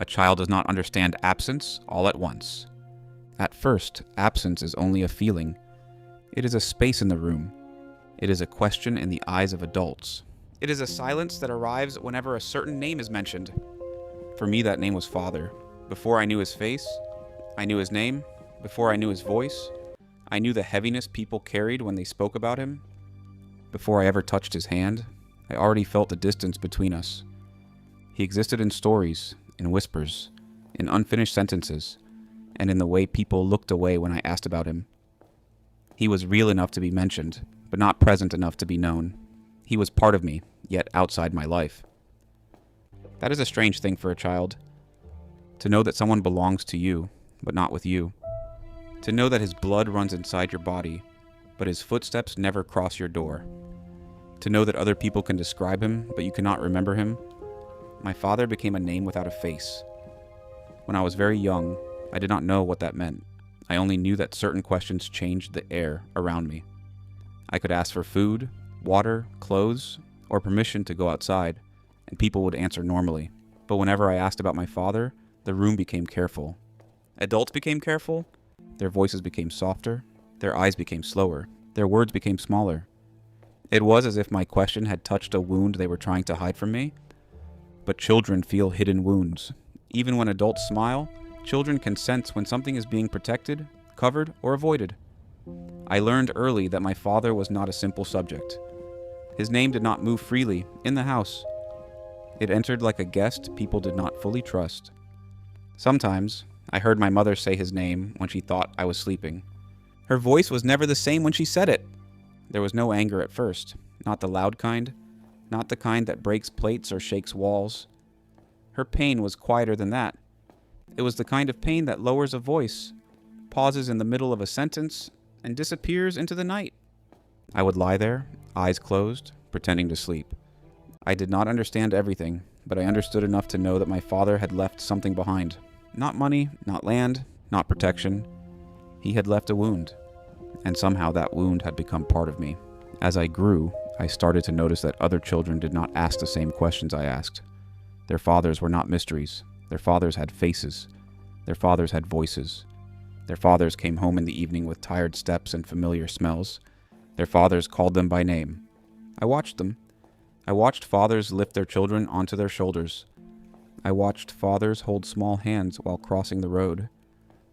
A child does not understand absence all at once. At first, absence is only a feeling. It is a space in the room. It is a question in the eyes of adults. It is a silence that arrives whenever a certain name is mentioned. For me, that name was Father. Before I knew his face, I knew his name. Before I knew his voice, I knew the heaviness people carried when they spoke about him. Before I ever touched his hand, I already felt the distance between us. He existed in stories, in whispers, in unfinished sentences, and in the way people looked away when I asked about him. He was real enough to be mentioned, but not present enough to be known. He was part of me, yet outside my life. That is a strange thing for a child. To know that someone belongs to you, but not with you. To know that his blood runs inside your body, but his footsteps never cross your door. To know that other people can describe him, but you cannot remember him. My father became a name without a face. When I was very young, I did not know what that meant. I only knew that certain questions changed the air around me. I could ask for food, water, clothes, or permission to go outside, and people would answer normally. But whenever I asked about my father, the room became careful. Adults became careful. Their voices became softer. Their eyes became slower. Their words became smaller. It was as if my question had touched a wound they were trying to hide from me. But children feel hidden wounds. Even when adults smile, children can sense when something is being protected, covered, or avoided. I learned early that my father was not a simple subject. His name did not move freely in the house. It entered like a guest people did not fully trust. Sometimes, I heard my mother say his name when she thought I was sleeping. Her voice was never the same when she said it. There was no anger at first, not the loud kind, not the kind that breaks plates or shakes walls. Her pain was quieter than that. It was the kind of pain that lowers a voice, pauses in the middle of a sentence, and disappears into the night. I would lie there, eyes closed, pretending to sleep. I did not understand everything, but I understood enough to know that my father had left something behind. Not money, not land, not protection. He had left a wound, and somehow that wound had become part of me. As I grew, I started to notice that other children did not ask the same questions I asked. Their fathers were not mysteries. Their fathers had faces. Their fathers had voices. Their fathers came home in the evening with tired steps and familiar smells. Their fathers called them by name. I watched them. I watched fathers lift their children onto their shoulders. I watched fathers hold small hands while crossing the road.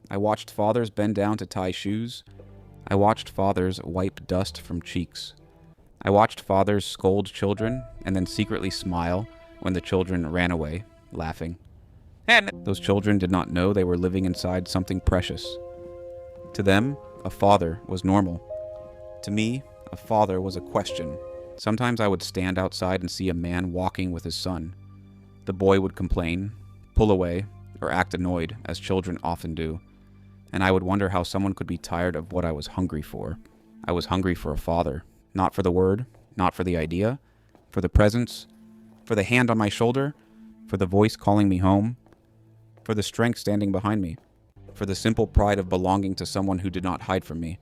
I watched fathers bend down to tie shoes. I watched fathers wipe dust from cheeks. I watched fathers scold children and then secretly smile when the children ran away, laughing. And those children did not know they were living inside something precious. To them, a father was normal. To me, a father was a question. Sometimes I would stand outside and see a man walking with his son. The boy would complain, pull away, or act annoyed, as children often do. And I would wonder how someone could be tired of what I was hungry for. I was hungry for a father. Not for the word, not for the idea, for the presence, for the hand on my shoulder, for the voice calling me home, for the strength standing behind me, for the simple pride of belonging to someone who did not hide from me.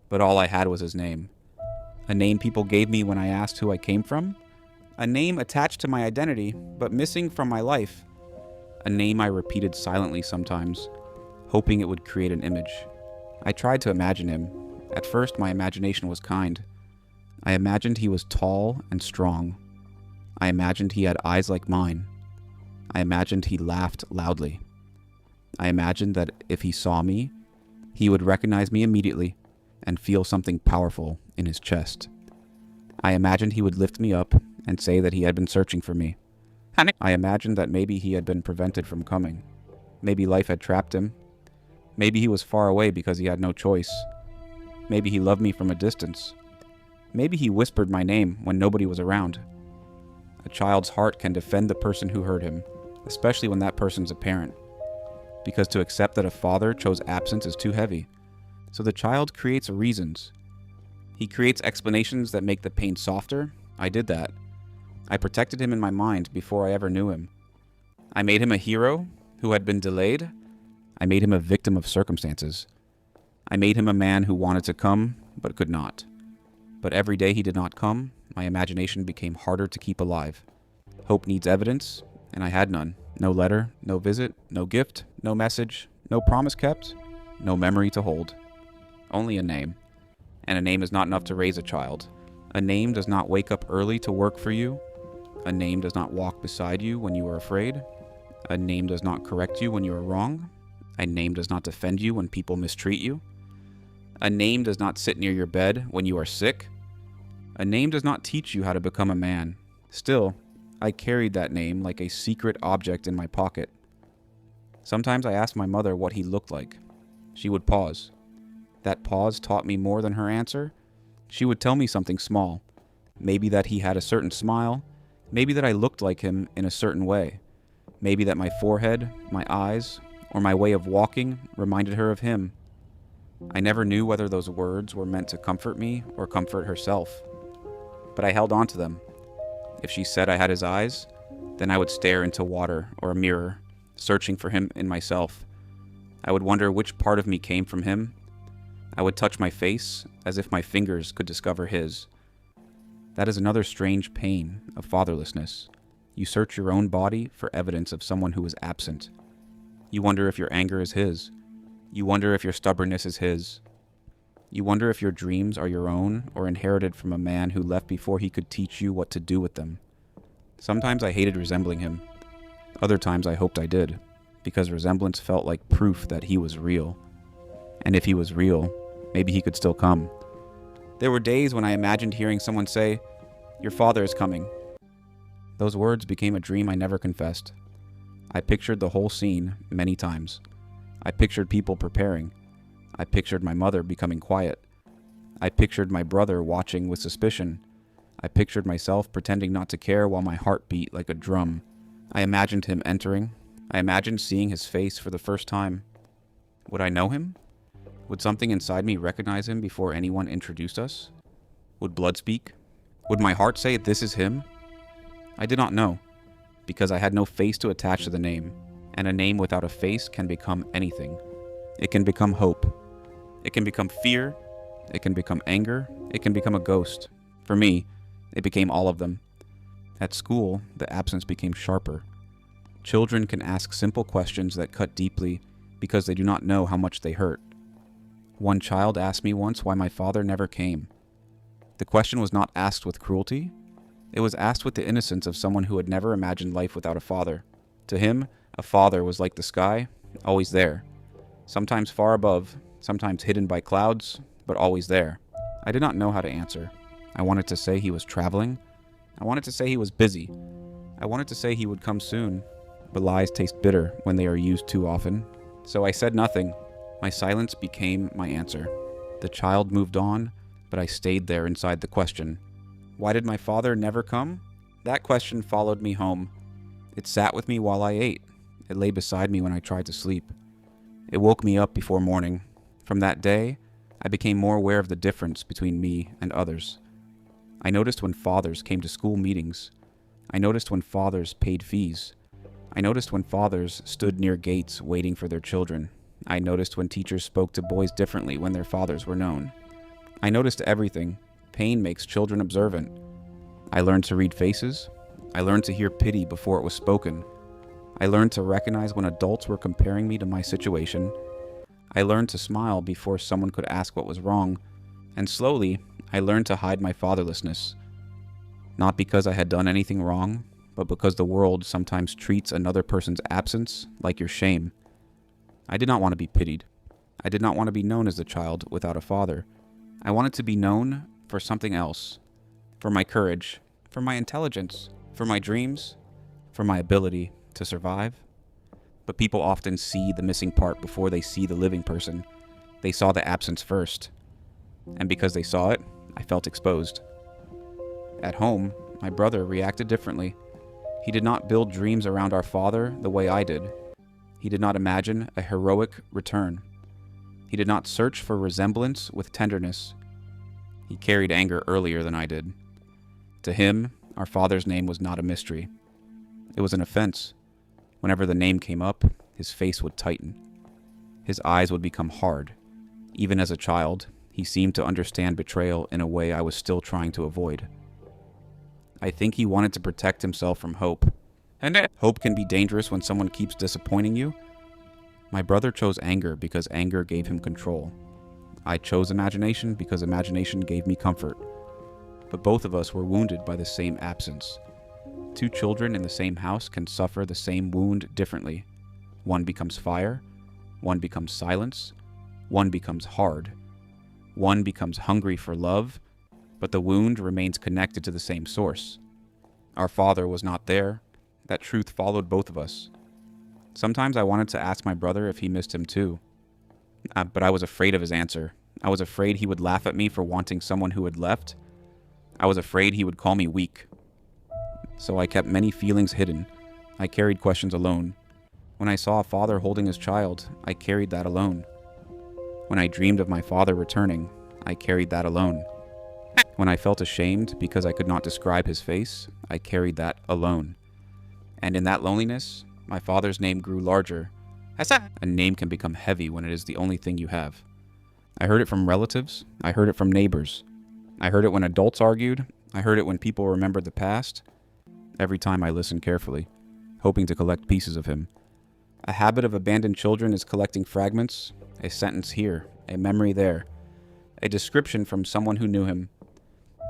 But all I had was his name. A name people gave me when I asked who I came from. A name attached to my identity, but missing from my life. A name I repeated silently sometimes, hoping it would create an image. I tried to imagine him. At first, my imagination was kind. I imagined he was tall and strong. I imagined he had eyes like mine. I imagined he laughed loudly. I imagined that if he saw me, he would recognize me immediately and feel something powerful in his chest. I imagined he would lift me up and say that he had been searching for me. I imagined that maybe he had been prevented from coming. Maybe life had trapped him. Maybe he was far away because he had no choice. Maybe he loved me from a distance. Maybe he whispered my name when nobody was around. A child's heart can defend the person who hurt him, especially when that person's a parent. Because to accept that a father chose absence is too heavy. So the child creates reasons. He creates explanations that make the pain softer. I did that. I protected him in my mind before I ever knew him. I made him a hero who had been delayed. I made him a victim of circumstances. I made him a man who wanted to come, but could not. But every day he did not come, my imagination became harder to keep alive. Hope needs evidence, and I had none. No letter, no visit, no gift, no message, no promise kept, no memory to hold. Only a name. And a name is not enough to raise a child. A name does not wake up early to work for you. A name does not walk beside you when you are afraid. A name does not correct you when you are wrong. A name does not defend you when people mistreat you. A name does not sit near your bed when you are sick. A name does not teach you how to become a man. Still, I carried that name like a secret object in my pocket. Sometimes I asked my mother what he looked like. She would pause. That pause taught me more than her answer. She would tell me something small. Maybe that he had a certain smile. Maybe that I looked like him in a certain way. Maybe that my forehead, my eyes, or my way of walking reminded her of him. I never knew whether those words were meant to comfort me or comfort herself. But I held on to them. If she said I had his eyes, then I would stare into water or a mirror, searching for him in myself. I would wonder which part of me came from him. I would touch my face as if my fingers could discover his. That is another strange pain of fatherlessness. You search your own body for evidence of someone who is absent. You wonder if your anger is his. You wonder if your stubbornness is his. You wonder if your dreams are your own or inherited from a man who left before he could teach you what to do with them. Sometimes I hated resembling him. Other times I hoped I did, because resemblance felt like proof that he was real. And if he was real, maybe he could still come. There were days when I imagined hearing someone say, "Your father is coming." Those words became a dream I never confessed. I pictured the whole scene many times. I pictured people preparing. I pictured my mother becoming quiet. I pictured my brother watching with suspicion. I pictured myself pretending not to care while my heart beat like a drum. I imagined him entering. I imagined seeing his face for the first time. Would I know him? Would something inside me recognize him before anyone introduced us? Would blood speak? Would my heart say, "This is him"? I did not know, because I had no face to attach to the name, and a name without a face can become anything. It can become hope. It can become fear. It can become anger. It can become a ghost. For me, it became all of them. At school, the absence became sharper. Children can ask simple questions that cut deeply because they do not know how much they hurt. One child asked me once why my father never came. The question was not asked with cruelty. It was asked with the innocence of someone who had never imagined life without a father. To him, a father was like the sky, always there. Sometimes far above, sometimes hidden by clouds, but always there. I did not know how to answer. I wanted to say he was traveling. I wanted to say he was busy. I wanted to say he would come soon, but lies taste bitter when they are used too often. So I said nothing. My silence became my answer. The child moved on, but I stayed there inside the question. Why did my father never come? That question followed me home. It sat with me while I ate. It lay beside me when I tried to sleep. It woke me up before morning. From that day, I became more aware of the difference between me and others. I noticed when fathers came to school meetings. I noticed when fathers paid fees. I noticed when fathers stood near gates waiting for their children. I noticed when teachers spoke to boys differently when their fathers were known. I noticed everything. Pain makes children observant. I learned to read faces. I learned to hear pity before it was spoken. I learned to recognize when adults were comparing me to my situation. I learned to smile before someone could ask what was wrong. And slowly, I learned to hide my fatherlessness. Not because I had done anything wrong, but because the world sometimes treats another person's absence like your shame. I did not want to be pitied. I did not want to be known as the child without a father. I wanted to be known for something else. For my courage, for my intelligence, for my dreams, for my ability to survive. But people often see the missing part before they see the living person. They saw the absence first. And because they saw it, I felt exposed. At home, my brother reacted differently. He did not build dreams around our father the way I did. He did not imagine a heroic return. He did not search for resemblance with tenderness. He carried anger earlier than I did. To him, our father's name was not a mystery. It was an offense. Whenever the name came up, his face would tighten. His eyes would become hard. Even as a child, he seemed to understand betrayal in a way I was still trying to avoid. I think he wanted to protect himself from hope, Hope can be dangerous when someone keeps disappointing you. My brother chose anger because anger gave him control. I chose imagination because imagination gave me comfort. But both of us were wounded by the same absence. Two children in the same house can suffer the same wound differently. One becomes fire, one becomes silence, one becomes hard. One becomes hungry for love, but the wound remains connected to the same source. Our father was not there. That truth followed both of us. Sometimes I wanted to ask my brother if he missed him too. But I was afraid of his answer. I was afraid he would laugh at me for wanting someone who had left. I was afraid he would call me weak. So I kept many feelings hidden. I carried questions alone. When I saw a father holding his child, I carried that alone. When I dreamed of my father returning, I carried that alone. When I felt ashamed because I could not describe his face, I carried that alone. And in that loneliness, my father's name grew larger. A name can become heavy when it is the only thing you have. I heard it from relatives. I heard it from neighbors. I heard it when adults argued. I heard it when people remembered the past. Every time I listened carefully, hoping to collect pieces of him. A habit of abandoned children is collecting fragments, a sentence here, a memory there, a description from someone who knew him,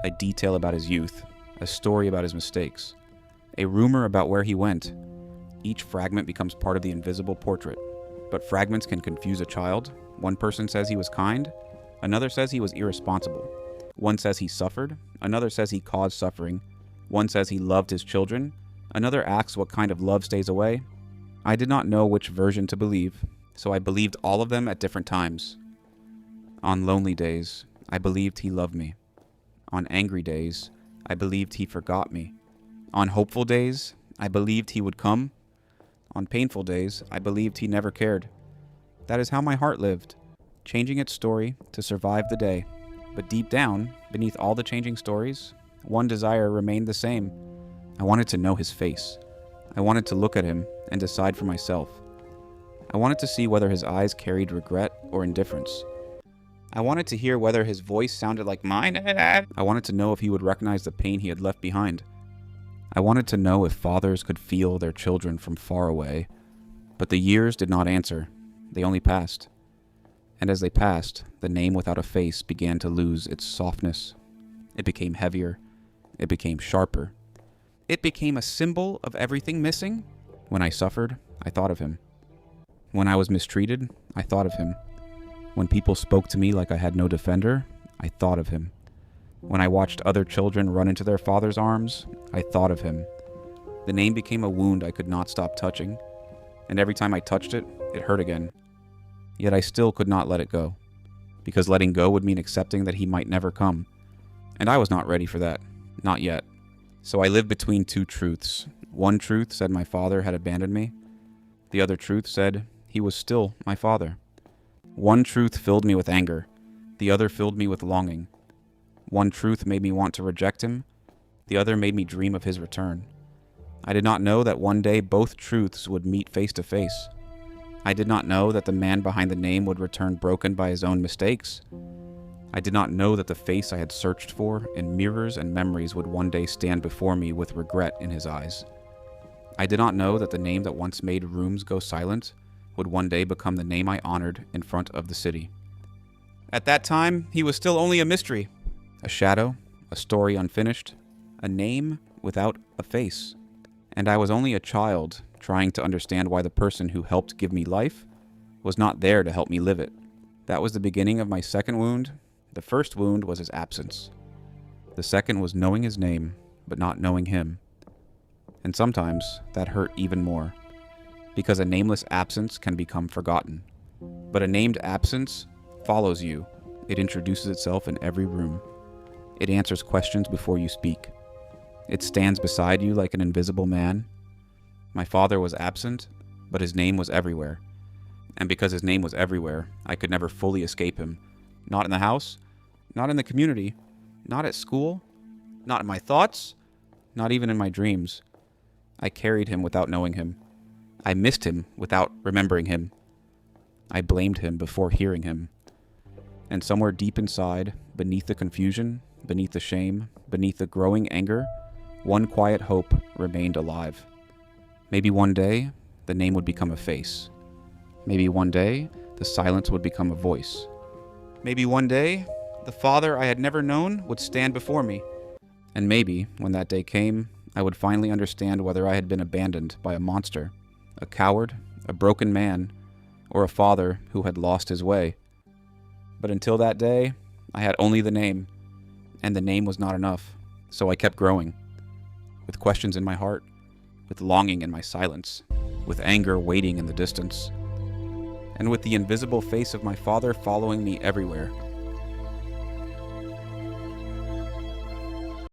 a detail about his youth, a story about his mistakes, a rumor about where he went. Each fragment becomes part of the invisible portrait. But fragments can confuse a child. One person says he was kind, another says he was irresponsible. One says he suffered, another says he caused suffering. One says he loved his children, another asks what kind of love stays away. I did not know which version to believe, so I believed all of them at different times. On lonely days, I believed he loved me. On angry days, I believed he forgot me. On hopeful days, I believed he would come. On painful days, I believed he never cared. That is how my heart lived, changing its story to survive the day. But deep down, beneath all the changing stories, one desire remained the same. I wanted to know his face. I wanted to look at him and decide for myself. I wanted to see whether his eyes carried regret or indifference. I wanted to hear whether his voice sounded like mine. I wanted to know if he would recognize the pain he had left behind. I wanted to know if fathers could feel their children from far away. But the years did not answer. They only passed. And as they passed, the name without a face began to lose its softness. It became heavier. It became sharper. It became a symbol of everything missing. When I suffered, I thought of him. When I was mistreated, I thought of him. When people spoke to me like I had no defender, I thought of him. When I watched other children run into their father's arms, I thought of him. The name became a wound I could not stop touching, and every time I touched it, it hurt again. Yet I still could not let it go, because letting go would mean accepting that he might never come. And I was not ready for that, not yet. So I lived between two truths. One truth said my father had abandoned me. The other truth said he was still my father. One truth filled me with anger. The other filled me with longing. One truth made me want to reject him. The other made me dream of his return. I did not know that one day both truths would meet face to face. I did not know that the man behind the name would return broken by his own mistakes. I did not know that the face I had searched for in mirrors and memories would one day stand before me with regret in his eyes. I did not know that the name that once made rooms go silent would one day become the name I honored in front of the city. At that time, he was still only a mystery, a shadow, a story unfinished, a name without a face. And I was only a child trying to understand why the person who helped give me life was not there to help me live it. That was the beginning of my second wound. The first wound was his absence. The second was knowing his name, but not knowing him. And sometimes that hurt even more, because a nameless absence can become forgotten. But a named absence follows you. It introduces itself in every room. It answers questions before you speak. It stands beside you like an invisible man. My father was absent, but his name was everywhere. And because his name was everywhere, I could never fully escape him. Not in the house, not in the community, not at school, not in my thoughts, not even in my dreams. I carried him without knowing him. I missed him without remembering him. I blamed him before hearing him. And somewhere deep inside, beneath the confusion, beneath the shame, beneath the growing anger, one quiet hope remained alive. Maybe one day, the name would become a face. Maybe one day, the silence would become a voice. Maybe one day, the father I had never known would stand before me. And maybe, when that day came, I would finally understand whether I had been abandoned by a monster, a coward, a broken man, or a father who had lost his way. But until that day, I had only the name, and the name was not enough, so I kept growing, with questions in my heart, with longing in my silence, with anger waiting in the distance, and with the invisible face of my father following me everywhere.